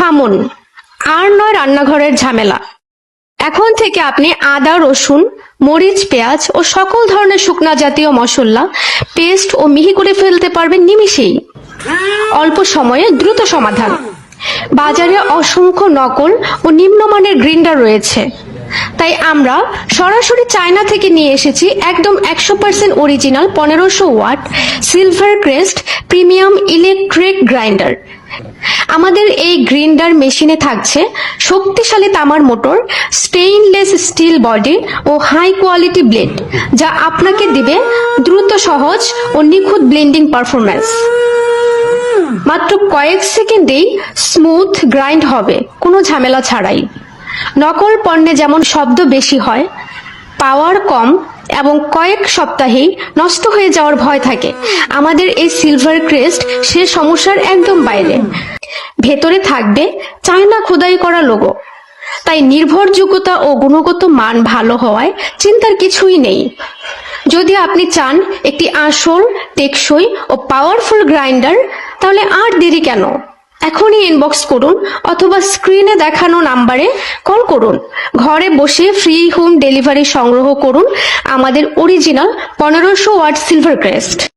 থামুন, আর নয় রান্নাঘরের ঝামেলা। এখন থেকে আপনি আদা, রসুন, মরিচ, পেঁয়াজ ও সকল ধরনের শুকনা জাতীয় মশলা পেস্ট ও মিহি করে ফেলতে পারবেন নিমিষেই। অল্প সময়ে দ্রুত সমাধান। বাজারে অসংখ্য নকল ও নিম্নমানের গ্রাইন্ডার রয়েছে, তাই আমরা সরাসরি চায়না থেকে নিয়ে এসেছি একদম 100% original 1500 watt silver crest premium electric grinder. আমাদের এই গ্রাইন্ডার মেশিনে থাকছে শক্তিশালী তামার মোটর, স্টেইনলেস স্টিল বডি ও হাই কোয়ালিটি ব্লেড, যা আপনাকে দিবে দ্রুত, সহজ ও নিখুঁত ব্লেন্ডিং পারফরম্যান্স। মাত্র কয়েক সেকেন্ডেই স্মুথ গ্রাইন্ড হবে, কোনো ঝামেলা ছাড়াই। নকল পণ্যে যেমন শব্দ বেশি হয়, পাওয়ার কম এবং কয়েক সপ্তাহেই নষ্ট হয়ে যাওয়ার ভয় থাকে, আমাদের এই সিলভার ক্রেস্ট সে সমস্যার একদম বাইরে। ভেতরে থাকবে চায়না খোদাই করা লোগো, তাই নির্ভরযোগ্যতা ও গুণগত মান ভালো হওয়ায় চিন্তার কিছুই নেই। যদি আপনি চান একটি আসল, টেকসই ও পাওয়ারফুল গ্রাইন্ডার, তাহলে আর দেরি কেন? এখনই ইনবক্স করুন অথবা স্ক্রিনে দেখানো নাম্বারে কল করুন। ঘরে বসে ফ্রি হোম ডেলিভারি সংগ্রহ করুন আমাদের অরিজিনাল 1500 ওয়াট সিলভার ক্রেস্ট।